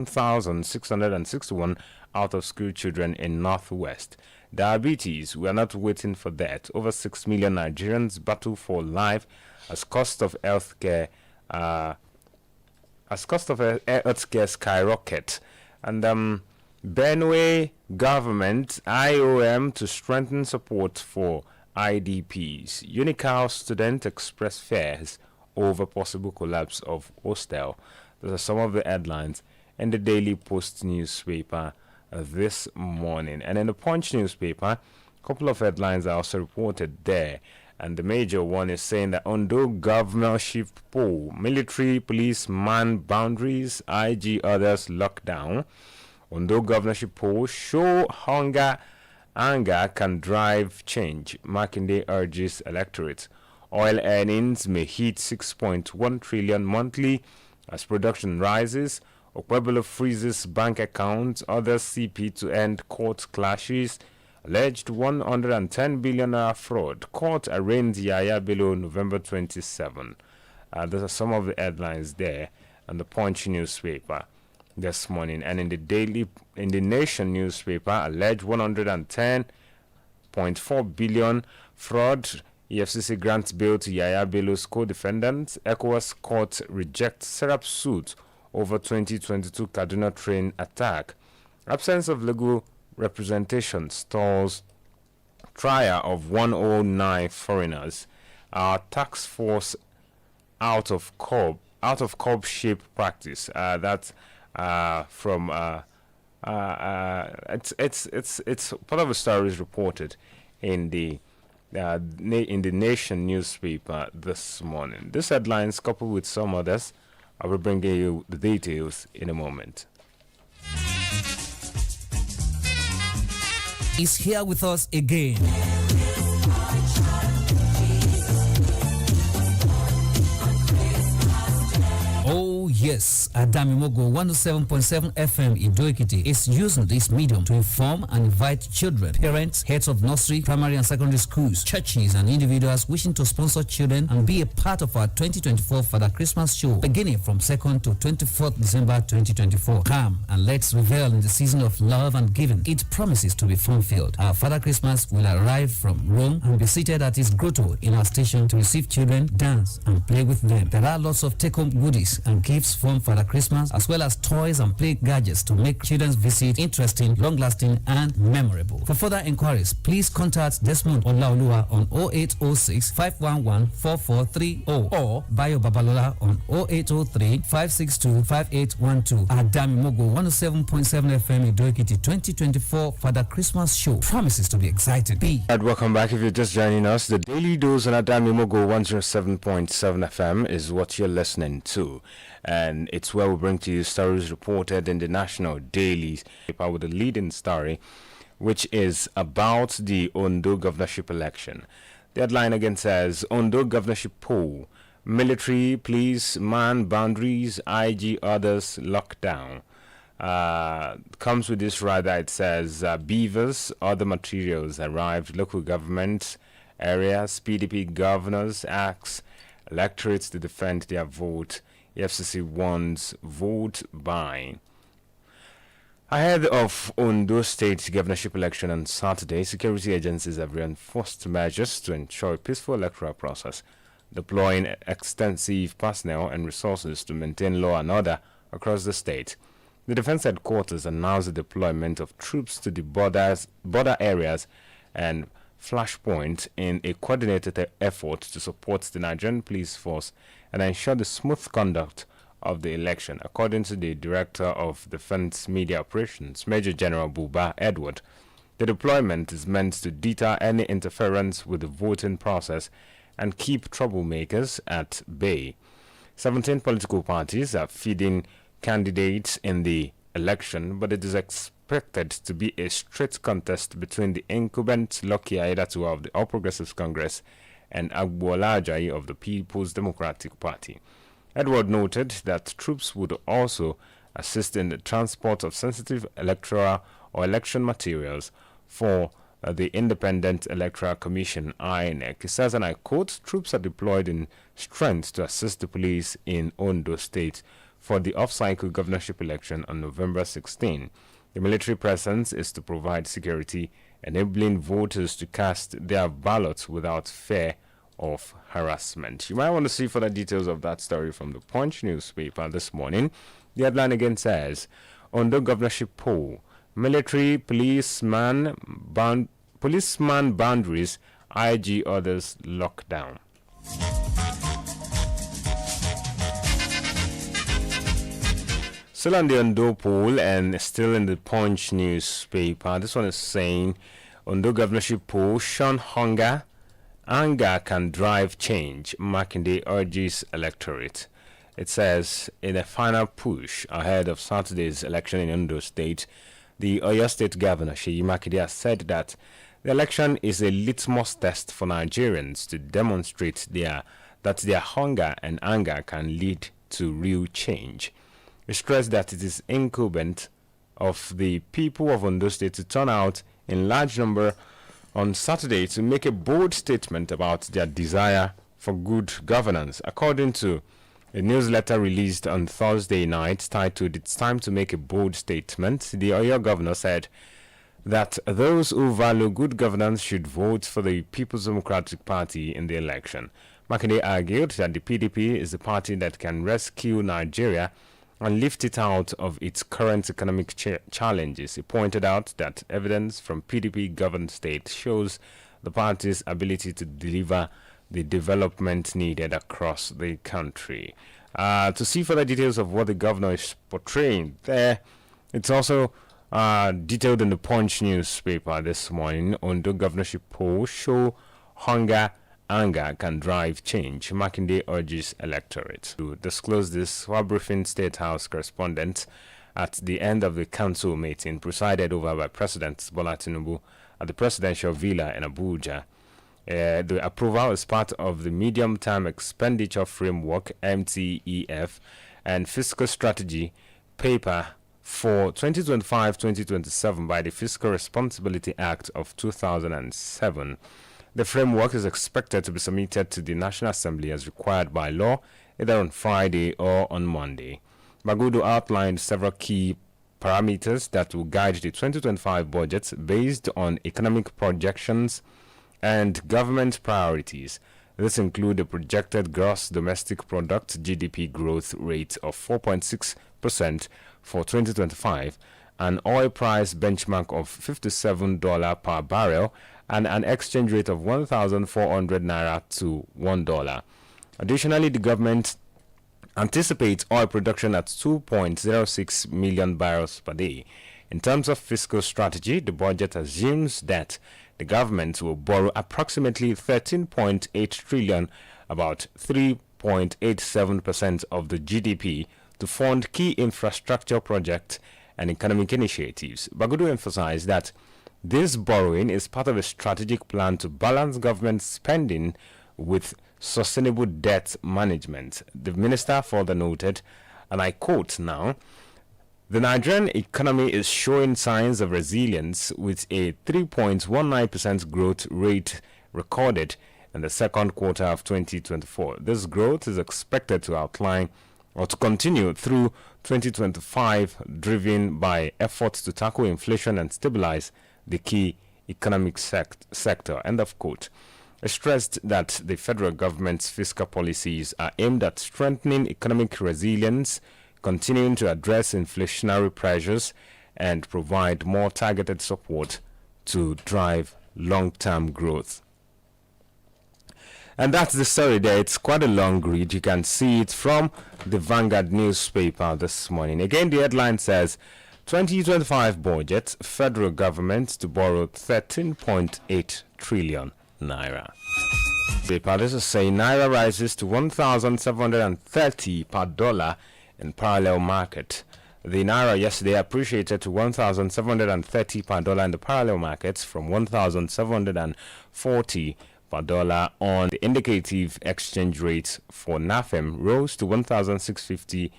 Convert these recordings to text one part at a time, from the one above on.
1,661 out-of-school children in Northwest. Diabetes, we are not waiting for that. Over 6 million Nigerians battle for life as cost of healthcare skyrocket. And Benue government IOM to strengthen support for IDPs. Unical student express fears over possible collapse of hostel. Those are some of the headlines in the Daily Post newspaper this morning. And in the Punch newspaper, a couple of headlines are also reported there. And the major one is saying that Ondo governorship poll, military police man boundaries, IG others lockdown. Ondo governorship poll show anger can drive change. Makinde urges electorate. Oil earnings may hit 6.1 trillion monthly as production rises. Okwebolo freezes bank accounts. Others CP to end court clashes. Alleged 110 billion fraud. Court arraigns Yaya Bello November 27. Those are some of the headlines there on the Punch newspaper this morning. And in the Nation newspaper, alleged 110.4 billion fraud. EFCC grants bail to Yaya Bello's co-defendants. ECOWAS court rejects Serap suit over 2022 Kaduna train attack. Absence of legal representation stalls trial of 109 foreigners. Our tax force out of cob shape practice. That's from it's part of the stories reported in the Nation newspaper this morning. These headlines, coupled with some others, I will bring you the details in a moment. Is here with us again. Oh yes, Adamimogo 107.7 FM Ido-Ekiti is using this medium to inform and invite children, parents, heads of nursery, primary and secondary schools, churches and individuals wishing to sponsor children and be a part of our 2024 Father Christmas show beginning from 2nd to 24th December 2024. Come and let's revel in the season of love and giving. It promises to be fun-filled. Our Father Christmas will arrive from Rome and be seated at his grotto in our station to receive children, dance and play with them. There are lots of take-home goodies and gifts from Father Christmas, as well as toys and play gadgets to make children's visit interesting, long-lasting, and memorable. For further inquiries, please contact Desmond Olaoluwa on 0806 511 4430 or Bayo Babalola on 0803 562 5812. Adamimogo 107.7 FM Ido-Ekiti 2024 Father Christmas show promises to be exciting. And welcome back. If you're just joining us, the Daily Dose on Adamimogo 107.7 FM is what you're listening to. And it's where we bring to you stories reported in the National Daily paper with the leading story, which is about the Ondo governorship election. The headline again says, Ondo governorship poll, military, police, man boundaries, IG others lockdown. Comes with this rider, it says, beavers, other materials arrived, local government areas, PDP governors ask electorates to defend their vote. FCC warns vote buying. Ahead of Ondo State governorship election on Saturday, security agencies have reinforced measures to ensure a peaceful electoral process, deploying extensive personnel and resources to maintain law and order across the state. The defense headquarters announced the deployment of troops to the border areas and flashpoint in a coordinated effort to support the Nigerian police force and ensure the smooth conduct of the election, according to the Director of Defense Media Operations, Major General Buba Edward. The deployment is meant to deter any interference with the voting process and keep troublemakers at bay. 17 political parties are feeding candidates in the election, but it is expected to be a straight contest between the incumbent Lucky Aiyedatiwa of the All Progressives Congress and Agboola Ajayi of the People's Democratic Party. Edward noted that troops would also assist in the transport of sensitive electoral or election materials for the Independent Electoral Commission, INEC. He says, and I quote, troops are deployed in strength to assist the police in Ondo State for the off-cycle governorship election on November 16. The military presence is to provide security, enabling voters to cast their ballots without fear of harassment. You might want to see further details of that story from the Punch newspaper this morning. The headline again says, Ondo governorship poll, military policeman boundaries, IG orders lockdown. Still on the Ondo poll and still in the Punch newspaper, this one is saying Ondo governorship poll, shun hunger, anger can drive change, Makinde urges electorate. It says, in a final push ahead of Saturday's election in Ondo State, the Oyo State Governor Seyi Makinde has said that the election is a litmus test for Nigerians to demonstrate that their hunger and anger can lead to real change. He stressed that it is incumbent of the people of Ondo State to turn out in large number on Saturday to make a bold statement about their desire for good governance. According to a newsletter released on Thursday night titled "It's Time to Make a Bold Statement," the Oyo governor said that those who value good governance should vote for the People's Democratic Party in the election. Makinde argued that the PDP is the party that can rescue Nigeria and lift it out of its current economic challenges. He pointed out that evidence from PDP-governed states shows the party's ability to deliver the development needed across the country. To see further details of what the governor is portraying there, it's also detailed in the Punch newspaper this morning. Ondo governorship poll show anger can drive change. Makinde urges electorate. To disclose this, while briefing State House correspondents at the end of the council meeting presided over by President Bola Tinubu at the presidential villa in Abuja, the approval is part of the medium-term expenditure framework (MTEF) and fiscal strategy paper for 2025-2027 by the Fiscal Responsibility Act of 2007. The framework is expected to be submitted to the National Assembly as required by law, either on Friday or on Monday. Magudu outlined several key parameters that will guide the 2025 budget based on economic projections and government priorities. This include the projected gross domestic product (GDP) growth rate of 4.6% for 2025, an oil price benchmark of $57 per barrel, and an exchange rate of 1,400 naira to $1. Additionally, the government anticipates oil production at 2.06 million barrels per day. In terms of fiscal strategy, the budget assumes that the government will borrow approximately 13.8 trillion, about 3.87% of the GDP, to fund key infrastructure projects and economic initiatives. Bagudu emphasized that this borrowing is part of a strategic plan to balance government spending with sustainable debt management. The minister further noted, and I quote now, "The Nigerian economy is showing signs of resilience with a 3.19% growth rate recorded in the second quarter of 2024. This growth is expected to continue through 2025, driven by efforts to tackle inflation and stabilize the key economic sector." End of quote. It stressed that the federal government's fiscal policies are aimed at strengthening economic resilience, continuing to address inflationary pressures, and provide more targeted support to drive long-term growth. And that's the story there. It's quite a long read. You can see it from the Vanguard newspaper this morning. Again, the headline says, 2025 budget, federal government to borrow 13.8 trillion naira. This is saying naira rises to 1,730 per dollar in parallel market. The naira yesterday appreciated to 1,730 per dollar in the parallel markets from 1,740 per dollar on the indicative exchange rate for NAFEM rose to 1,650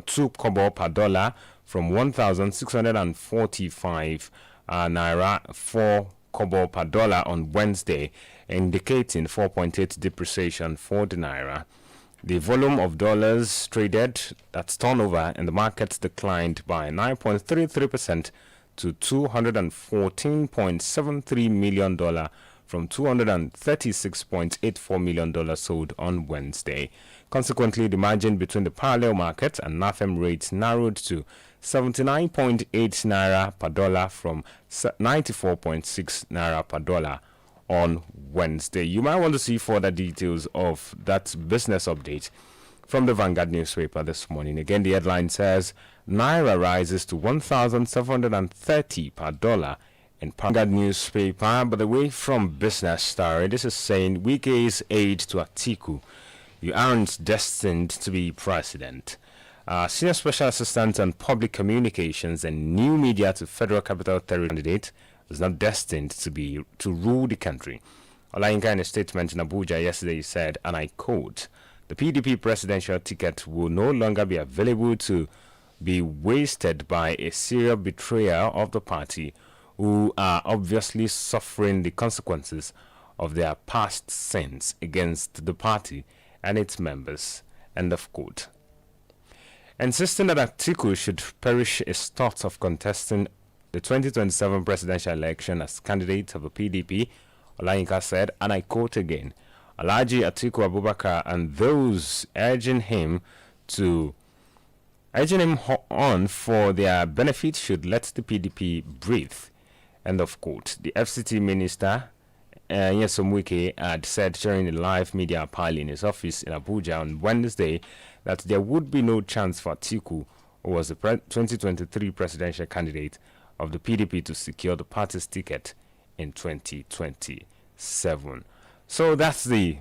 2 kobo per dollar from 1,645 naira 4 kobo per dollar on Wednesday, indicating 4.8 depreciation for the naira. The volume of dollars traded, that's turnover, in the markets declined by 9.33% to $214.73 million from $236.84 million sold on Wednesday. Consequently, the margin between the parallel market and NAFEM rates narrowed to 79.8 naira per dollar from 94.6 naira per dollar on Wednesday. You might want to see further details of that business update from the Vanguard newspaper this morning. Again, the headline says Naira rises to 1,730 per dollar in Vanguard newspaper. But away from business story, this is saying Wike's aide to Atiku, you aren't destined to be president. Senior Special Assistant on Public Communications and New Media to Federal Capital Territory candidate is not destined to rule the country. Olayinka, in a statement in Abuja yesterday, said, and I quote, "The PDP presidential ticket will no longer be available to be wasted by a serial betrayer of the party who are obviously suffering the consequences of their past sins against the party and its members." End of quote. Insisting that Atiku should perish his thoughts of contesting the 2027 presidential election as candidate of the PDP, Olayinka said, and I quote again, Alhaji Atiku Abubakar and those urging him on for their benefit should let the PDP breathe. End of quote. The FCT minister, Nyesom Wike, had said during a live media appel in his office in Abuja on Wednesday that there would be no chance for Atiku, who was the 2023 presidential candidate of the PDP, to secure the party's ticket in 2027. So that's the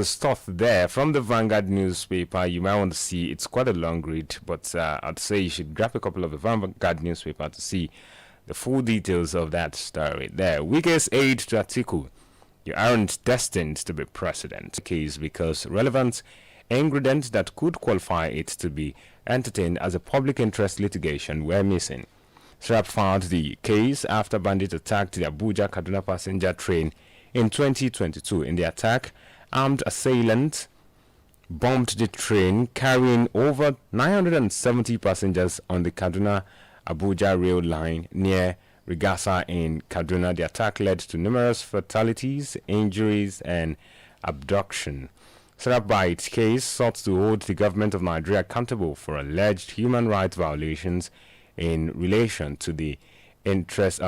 stuff there from the Vanguard newspaper. You might want to see, it's quite a long read, but I'd say you should grab a couple of the Vanguard newspaper to see the full details of that story there. Weakest aide to Atiku, you aren't destined to be president. The case because relevant ingredients that could qualify it to be entertained as a public interest litigation were missing. SRAP filed the case after bandits attacked the Abuja-Kaduna passenger train in 2022. In the attack, armed assailants bombed the train carrying over 970 passengers on the Kaduna-Abuja rail line near Rigasa in Kaduna. The attack led to numerous fatalities, injuries, and abduction. SRAP, by its case, sought to hold the government of Nigeria accountable for alleged human rights violations in relation to the terrorist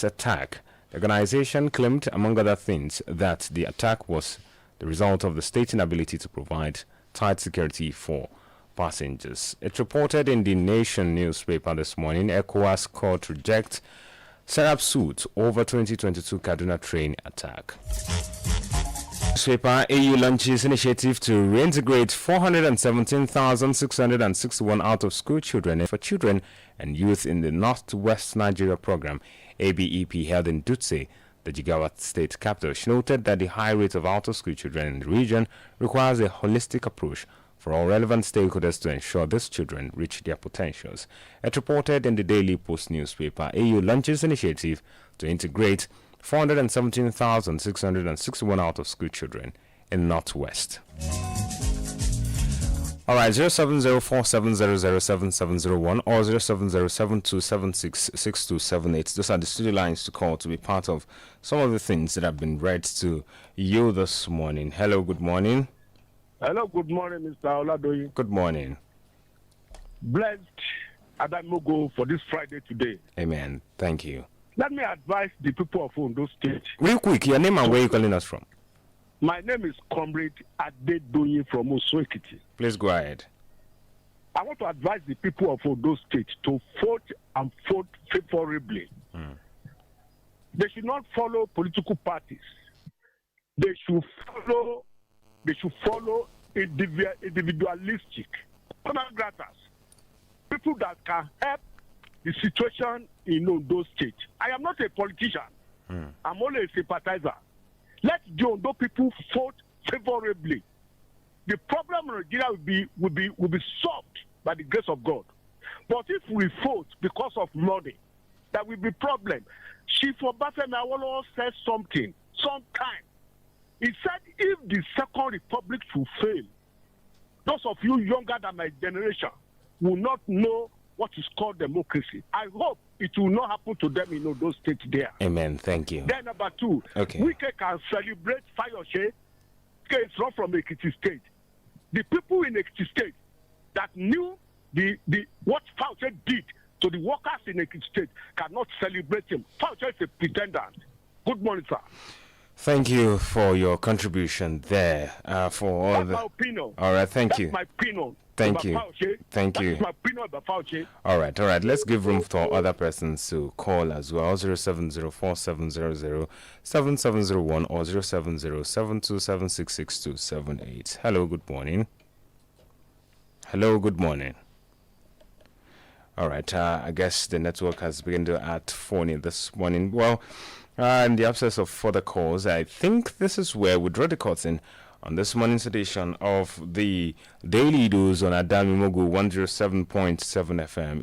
attack. The organization claimed, among other things, that the attack was the result of the state's inability to provide tight security for passengers. It reported in the Nation newspaper this morning, ECOWAS court reject SRAP suit over 2022 Kaduna train attack. Newspaper, AU launches initiative to reintegrate 417,661 out-of-school children for children and youth in the Northwest Nigeria program, ABEP, held in Dutse, the Jigawa state capital. She noted that the high rate of out-of-school children in the region requires a holistic approach for all relevant stakeholders to ensure these children reach their potentials. It reported in the Daily Post newspaper, AU launches initiative to integrate 417,661 out-of-school children in Northwest. All right, 070470077701 or 0707276628. Those are the studio lines to call to be part of some of the things that have been read to you this morning. Hello, good morning. Hello, good morning, Mr. Oladoyin. Good morning. Blessed Adamimogo for this Friday today. Amen. Thank you. Let me advise the people of Ondo State. Real quick, your name and where you calling us from? My name is Comrade Oladoyin from Osoekiti. Please go ahead. I want to advise the people of Ondo State to vote and vote favorably. They should not follow political parties. They should follow individualistic people that can help the situation in Ondo State. I am not a politician. I'm only a sympathizer. Let the Ondo people vote favorably. The problem in Nigeria will be solved by the grace of God. But if we vote because of money, that will be problem. Chief Obafemi Awolowo said something sometime He said if the Second Republic should fail, those of you younger than my generation will not know what is called democracy. I hope it will not happen to them in those states there. Amen. Thank you. Then number two, okay. we can celebrate Fayose. It's not from Ekiti State. The people in Ekiti State that knew the what Fayose did to the workers in Ekiti State cannot celebrate him. Fayose is a pretender. Good morning, sir. Thank you for your contribution there. For all That's my opinion. All right, thank you. That's my opinion. Thank you. Thank you. That's my opinion about Fauci. All right. Let's give room for other persons to call as well. 07047007701 or 07072766278. Hello, good morning. Hello, good morning. All right. I guess the network has begun to act phony this morning. Well, in the absence of further calls, I think this is where we draw the curtain on this morning's edition of the Daily Dose on Adamimogo 107.7 FM.